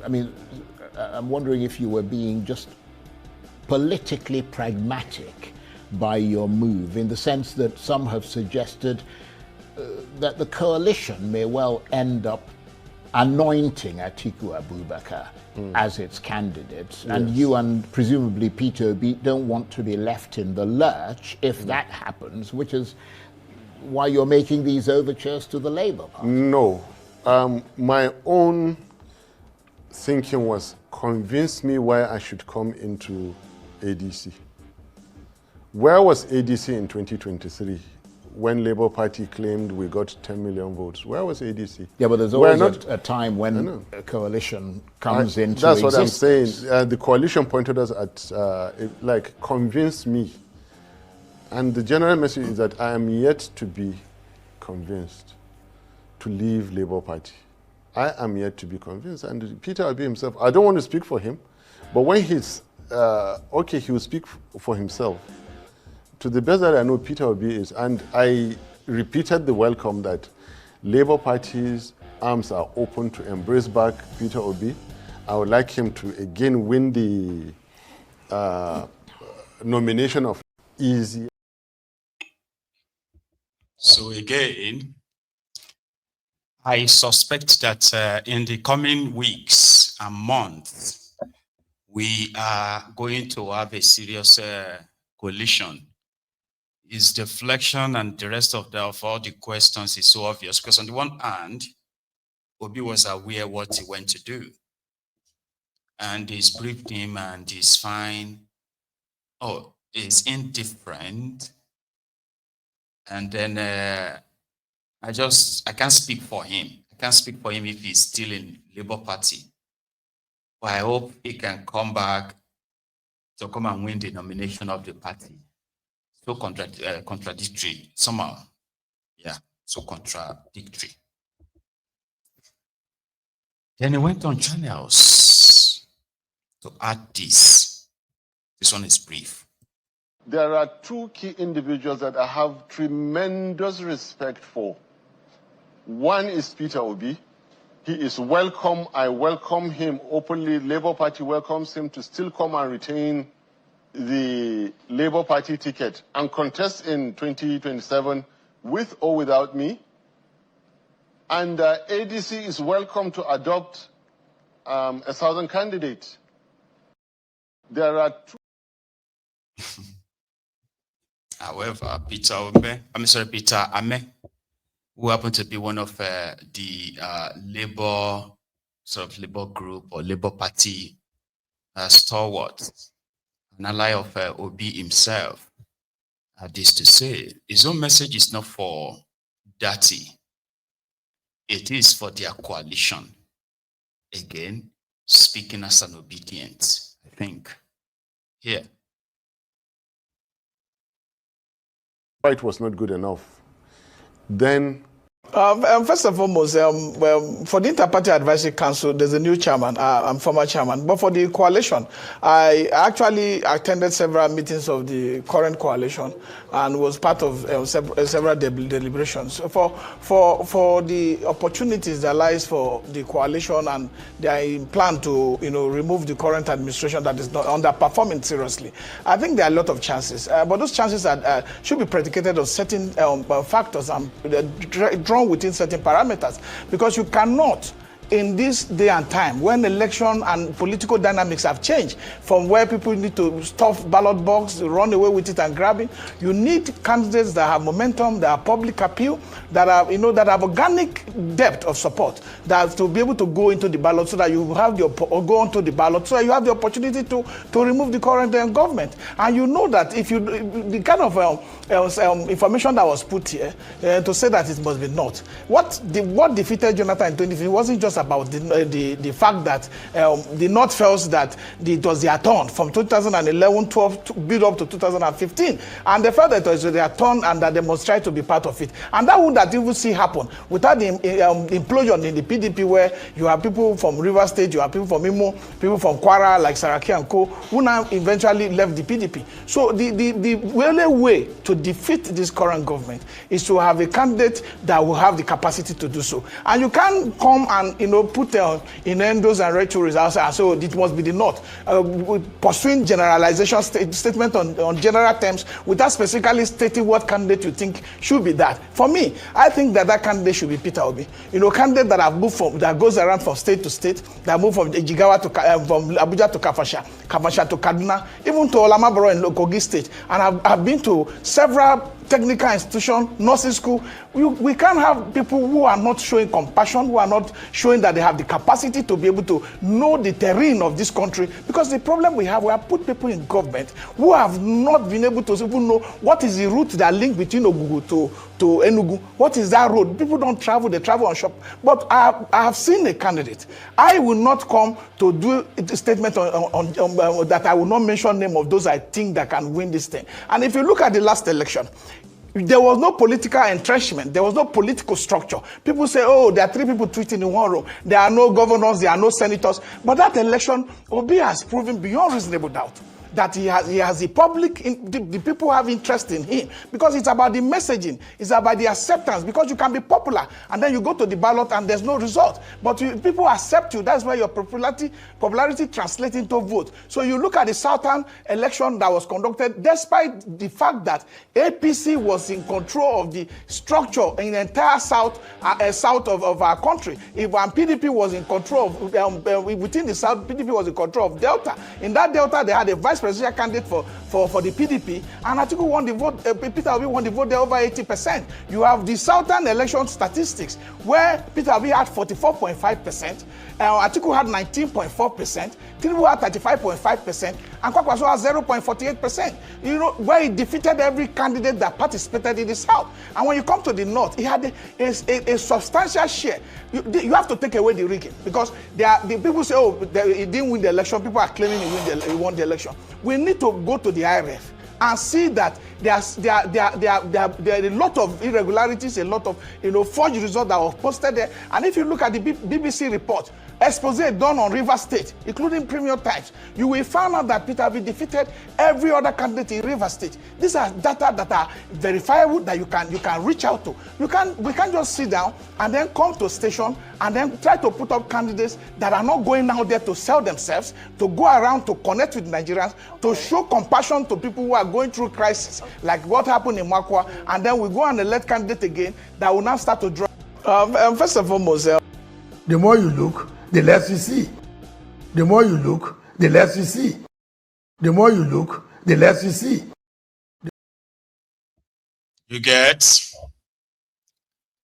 I mean, I'm wondering if you were being just politically pragmatic by your move, in the sense that some have suggested that the coalition may well end up anointing Atiku Abubakar as its candidate, yes. And you and presumably Peter Obi don't want to be left in the lurch if that happens, which is why you're making these overtures to the Labour Party. No. My own thinking was, convince me why I should come into ADC. Where was ADC in 2023 when Labour Party claimed we got 10 million votes? Where was ADC? Yeah, but there's always a time when a coalition comes into That's existence. what I'm saying. The coalition pointed us at, convince me. And the general message is that I am yet to be convinced to leave Labour Party. I am yet to be convinced. And Peter Obi himself, I don't want to speak for him, but when he's okay, he will speak for himself. To the best that I know, Peter Obi is, and I repeated the welcome that Labour Party's arms are open to embrace back Peter Obi. I would like him to again win the nomination of easy. So again, I suspect that in the coming weeks and months, we are going to have a serious coalition. His deflection and the rest of all the questions is so obvious, because on the one hand, Obi was aware what he went to do, and he's briefed him and he's fine. Oh, he's indifferent. And then I can't speak for him. I can't speak for him if he's still in Labour Party. But I hope he can come back to come and win the nomination of the party. So contradictory, somehow. Yeah, so contradictory. Then he went on channels to add this. This one is brief. There are two key individuals that I have tremendous respect for. One is Peter Obi. He is welcome. I welcome him openly. Labour Party welcomes him to still come and retain the Labour Party ticket and contest in 2027 with or without me. And ADC is welcome to adopt a southern candidate. There are two. However, Peter Ameh, who happened to be one of the Labour group or Labour Party stalwarts, an ally of Obi himself, had this to say: his own message is not for Dati, it is for their coalition. Again, speaking as an obedient, I think. Here. It was not good enough. Then first and foremost, for the Inter-Party Advisory Council, there's a new chairman. I'm former chairman. But for the coalition, I actually attended several meetings of the current coalition and was part of several deliberations. For the opportunities that lies for the coalition and their plan to remove the current administration that is not underperforming seriously, I think there are a lot of chances. But those chances should be predicated on certain factors and drawn within certain parameters, because you cannot, in this day and time when election and political dynamics have changed from where people need to stuff ballot box, run away with it and grab it, you need candidates that have momentum, that have public appeal, that have that have organic depth of support, that to be able to go into the ballot so that you have go onto the ballot so that you have the opportunity to remove the current government. And you know that if you the kind of information that was put here to say that it must be not what defeated Jonathan in 2015 wasn't just about the fact that the North felt that it was their turn from 2011-12 to build up to 2015, and they felt that it was their turn and that they must try to be part of it. And that would not even see happen without the implosion in the PDP, where you have people from River State, you have people from Imo, people from Kwara like Saraki and Co, who now eventually left the PDP. So the only way to defeat this current government is to have a candidate that will have the capacity to do so. And you can't come and put innuendos and rhetoric outside, so it must be the North. Pursuing generalization statement on general terms without specifically stating what candidate you think should be that. For me, I think that candidate should be Peter Obi. Candidate that have moved that goes around from state to state, that move from Jigawa to from Abuja to Kafasha to Kaduna, even to Olamaboro in Kogi State, and I've been to several technical institution, nursing school. We can't have people who are not showing compassion, who are not showing that they have the capacity to be able to know the terrain of this country. Because the problem we have put people in government who have not been able to even know what is the route that link between Ogugu to Enugu. What is that road? People don't travel, they travel on shop. But I have seen a candidate. I will not come to do a statement on that I will not mention name of those I think that can win this thing. And if you look at the last election, there was no political entrenchment. There was no political structure. People say, oh, there are 3 people tweeting in one room. There are no governors, there are no senators. But that election, Obi has proven beyond reasonable doubt that he has the public, the people have interest in him, because it's about the messaging, it's about the acceptance, because you can be popular and then you go to the ballot and there's no result, but people accept you. That's why your popularity translates into vote. So you look at the Southern election that was conducted, despite the fact that APC was in control of the structure in the entire south of our country. If PDP was in control of, within the south, PDP was in control of Delta. In that Delta, they had a vice presidential candidate for the PDP, and Atiku won the vote. Peter Obi won the vote there over 80%. You have the Southern election statistics where Peter Obi had 44.5%, Atiku had 19.4%, Tinubu had 35.5%, and Kwakwaso had 0.48%. Where he defeated every candidate that participated in the South. And when you come to the North, he had a substantial share. You have to take away the rigging, because the people say, oh, he didn't win the election. People are claiming he won the election. We need to go to the IRF and see that there are a lot of irregularities, a lot of forged results that were posted there. And if you look at the BBC report, expose done on River State, including Premium Times, you will find out that Peter Obi defeated every other candidate in River State. These are data that are verifiable, that you can reach out to. We can't just sit down and then come to a station and then try to put up candidates that are not going out there to sell themselves, to go around to connect with Nigerians, to show compassion to people who are going through crisis, like what happened in Makwa, and then we go and elect candidate again that will now start to draw. First and foremost, the more you look, the less you see. The more you look, the less you see. The more you look, the less you see. You get?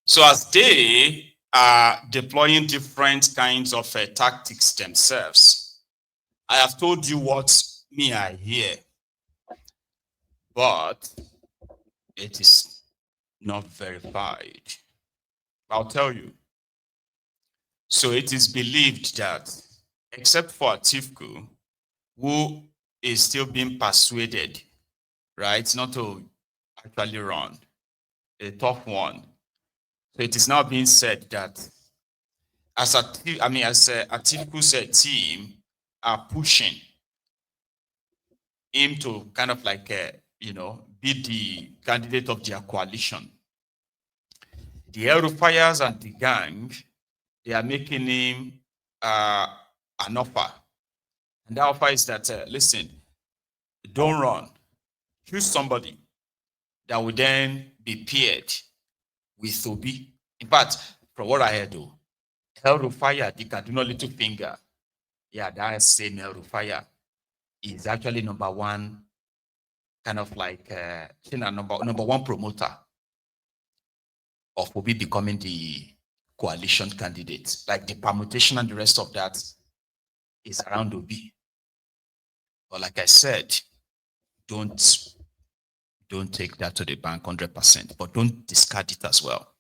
So as they are deploying different kinds of tactics themselves, I have told you what I hear, but it is not verified. I'll tell you. So it is believed that, except for Atiku, who is still being persuaded, right, not to actually run, a tough one. So it is now being said that as Atiku's team are pushing him to kind of like, be the candidate of their coalition. The Eurofires and the gang, they are making him an offer. And that offer is that, listen, don't run. Choose somebody that will then be paired with Obi. In fact, from what I heard, though, El Rufaya, the Kaduna Little Finger, that same El Rufaya is actually number one, kind of like number one promoter of Obi becoming the coalition candidate. Like the permutation and the rest of that is around Obi. But like I said, don't take that to the bank 100%, but don't discard it as well.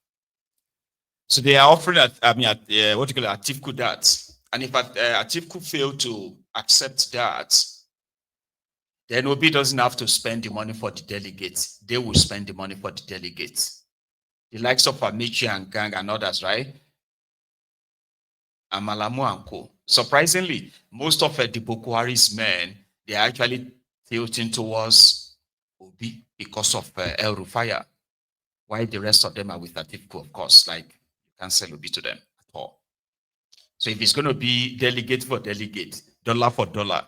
So they are offering Atiku that. And if Atiku fail to accept that, then Obi doesn't have to spend the money for the delegates. They will spend the money for the delegates. The likes of Amici and Gang and others, right? Amalamu and Co. Surprisingly, most of the Boko Haram's men, they are actually tilting towards Obi because of El Rufaya. While the rest of them are with Atiku, of course, like you can't sell Obi to them at all. So if it's going to be delegate for delegate, dollar for dollar,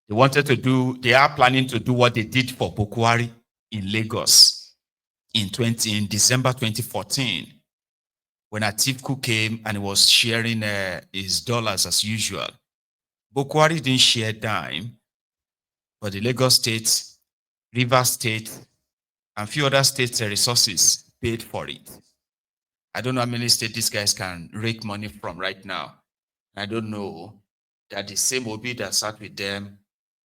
they are planning to do what they did for Bokwari in Lagos in December 2014, when Atiku came and was sharing his dollars as usual. Bokwari didn't share dime, but the Lagos State, Rivers State, and few other states' resources paid for it. I don't know how many states these guys can rake money from right now. I don't know that the same Obi that sat with them,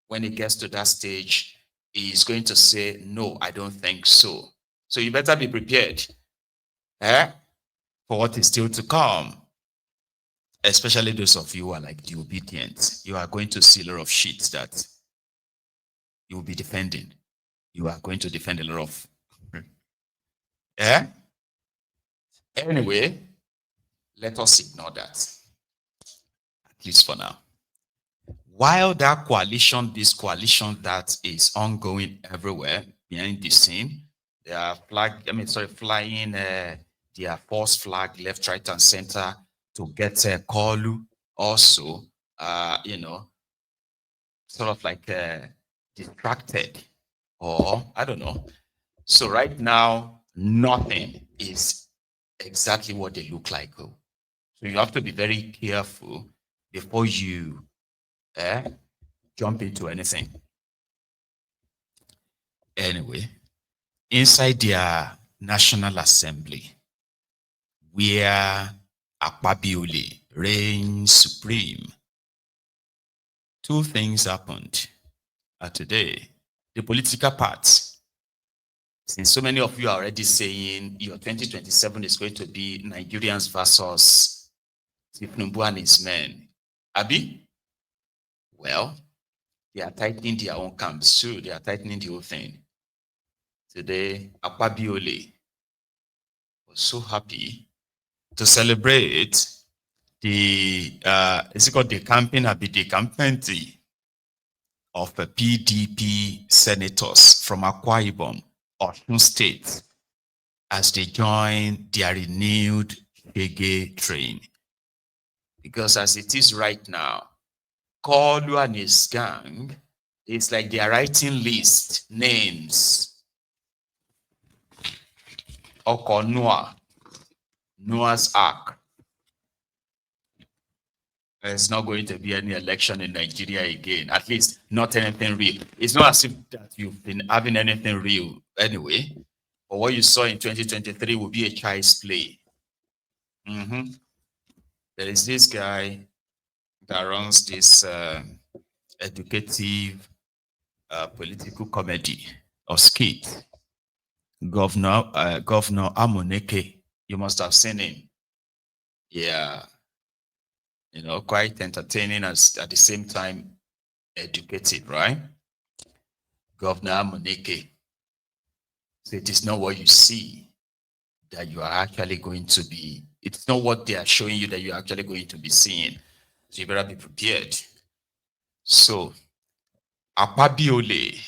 when it gets to that stage, is going to say, no, I don't think so. So you better be prepared for what is still to come. Especially those of you who are like the obedient. You are going to see a lot of shit that you will be defending. You are going to defend a lot of. Anyway, let us ignore that, at least for now. While that coalition, this coalition that is ongoing everywhere behind the scene, they are flying their false flag left, right, and center to get Kolu also, sort of like distracted, or I don't know. So right now, nothing is exactly what they look like. So you have to be very careful before you jump into anything. Anyway, inside their National Assembly, where Akpabiole reigns supreme, two things happened today. The political parts, since so many of you are already saying your 2027 is going to be Nigerians versus Tinubu and his men. Abi? Well, they are tightening their own camps too. They are tightening the whole thing. Today, Akpabiole was so happy to celebrate the, is it called Decampees of the PDP senators from Akwa Ibom, Osun State, as they join their renewed Shege train. Because as it is right now, Kolu and his gang, it's like they are writing list names. Oko Noah's Ark. There's not going to be any election in Nigeria again, at least not anything real. It's not as if that you've been having anything real anyway, but what you saw in 2023 will be a child's play. There is this guy that runs this educative political comedy or skit, Governor Amoneke. You must have seen him. Yeah. Quite entertaining as at the same time educative, right? Governor Amoneke. So it is not what you see that you are actually going to be, it's not what they are showing you that you're actually going to be seeing. So you better be prepared. So, Akpabiole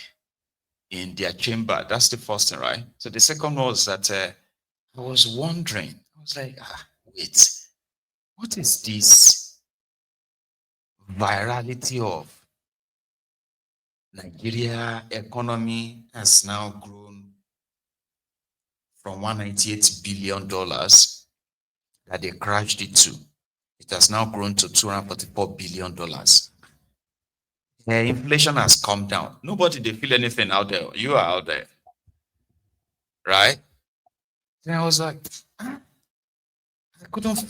in their chamber, that's the first thing, right? So the second was that I was wondering, I was like, wait, what is this virality of Nigeria economy has now grown from $198 billion that they crashed it to. It has now grown to $244 billion. Inflation has come down. Nobody they feel anything out there. You are out there. Right? Then I was like, I couldn't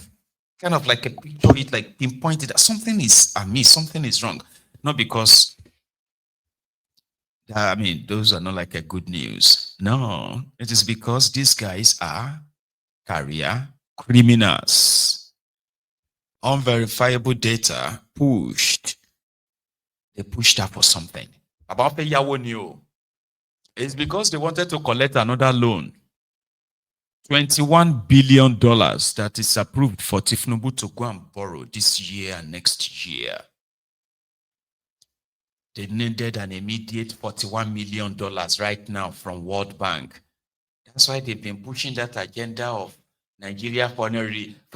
kind of like a picture it, like pinpointed that something is amiss, something is wrong. Not because those are not like a good news. No, it is because these guys are career criminals. Unverifiable data pushed. They pushed up for something. About the Yawo, it's because they wanted to collect another loan. $21 billion that is approved for Tinubu to go and borrow this year and next year. They needed an immediate $41 million right now from World Bank. That's why they've been pushing that agenda of Nigeria for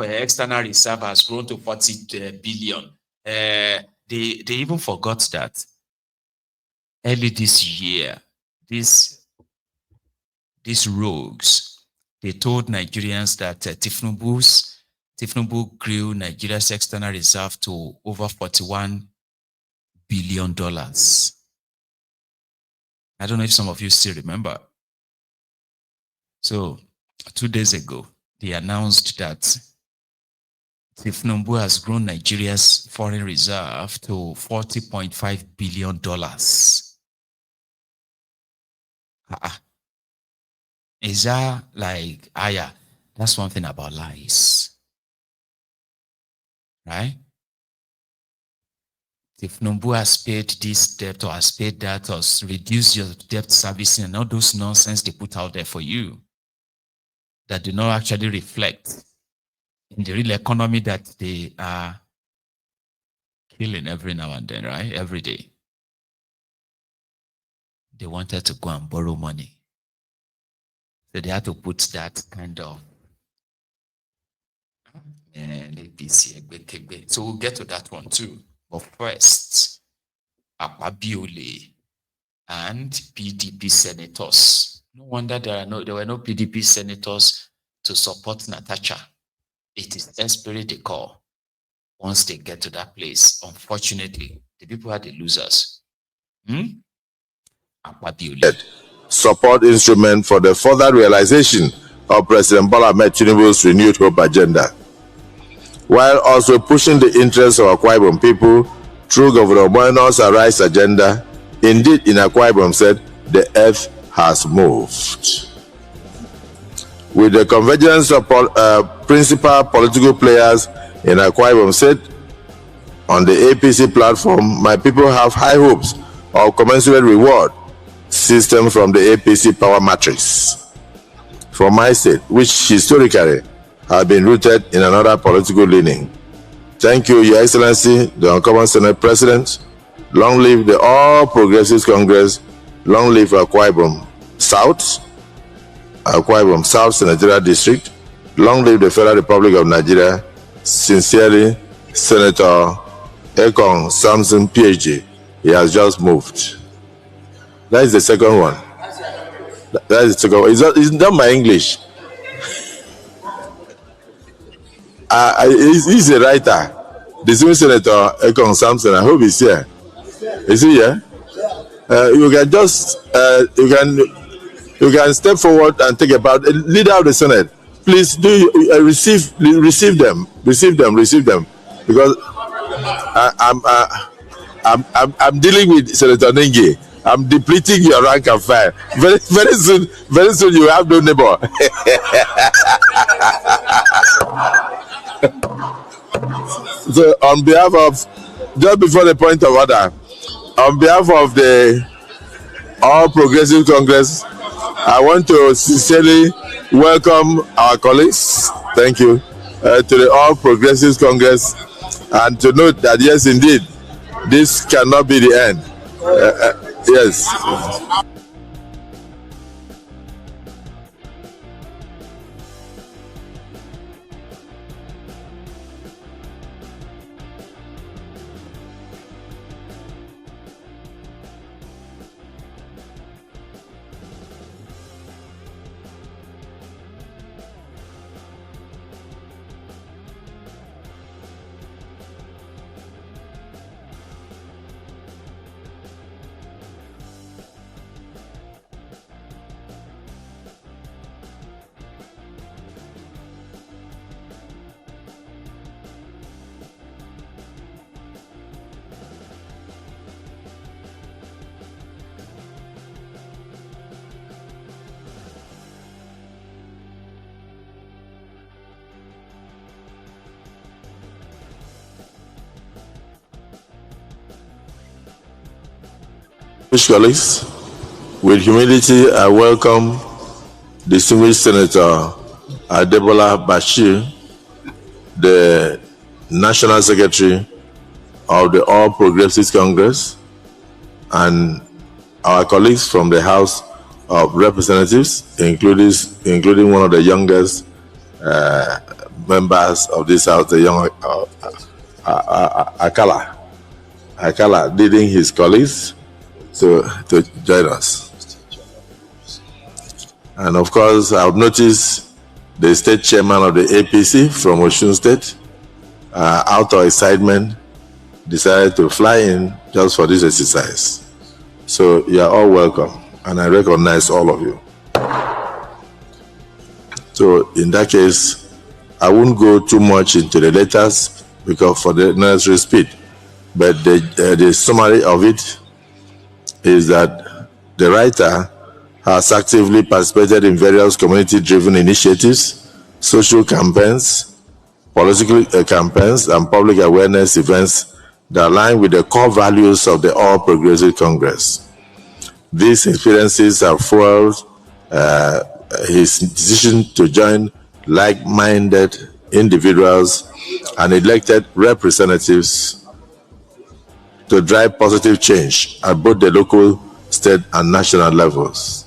external reserve has grown to 40 billion. They even forgot that early this year, these rogues, they told Nigerians that Tinubu grew Nigeria's external reserve to over $41 billion. I don't know if some of you still remember. So 2 days ago, they announced that Tinubu has grown Nigeria's foreign reserve to $40.5 billion. Is that like, yeah, that's one thing about lies, right? If Tinubu has paid this debt or has paid that or reduced your debt servicing and all those nonsense they put out there for you that do not actually reflect in the real economy that they are killing every now and then, right? Every day. They wanted to go and borrow money. So they had to put that kind of so we'll get to that one too. But first, Akpabiole and PDP senators. No wonder there were no PDP senators to support Natasha. It is desperate they call. Once they get to that place, unfortunately, the people are the losers. Akpabiole. Support instrument for the further realization of President Bola Ahmed Tinubu's renewed hope agenda, while also pushing the interests of Akwa Ibom people through Governor Boyno's Arise agenda. Indeed, in Akwa Ibom said, the earth has moved. With the convergence of principal political players in Akwa Ibom said, on the APC platform, my people have high hopes of commensurate reward system from the APC power matrix for my state, which historically have been rooted in another political leaning. Thank you, Your Excellency, the Uncommon Senate President. Long live the All Progressives Congress. Long live Akwa Ibom South, Akwa Ibom South Senatorial District. Long live the Federal Republic of Nigeria. Sincerely, Senator Ekong Samson, PhD. He has just moved. That is the second one. That is the second one. It's not my English. He's a writer. The same Senator Ekong Samson, I hope he's here. Is he here? You can just you can step forward and take about leader of the Senate. Please do receive them, because I'm dealing with Senator Nengi. I'm depleting your rank and file. Very soon you have no neighbor. So on behalf of, just before the point of order, on behalf of the All Progressive Congress, I want to sincerely welcome our colleagues. Thank you to the All Progressives Congress, and to note that yes, indeed, this cannot be the end. Yes. Colleagues, with humility, I welcome distinguished Senator Adebola Bashir, the National Secretary of the All Progressives Congress, and our colleagues from the House of Representatives, including one of the youngest members of this house, the young Akala, leading his colleagues to join us. And of course, I've noticed the state chairman of the APC from Osun State, out of excitement, decided to fly in just for this exercise. So you are all welcome, and I recognize all of you. So in that case, I won't go too much into the letters because for the necessary speed. But the summary of it is that the writer has actively participated in various community-driven initiatives, social campaigns, political campaigns, and public awareness events that align with the core values of the All Progressive Congress. These experiences have fueled his decision to join like-minded individuals and elected representatives to drive positive change at both the local, state, and national levels.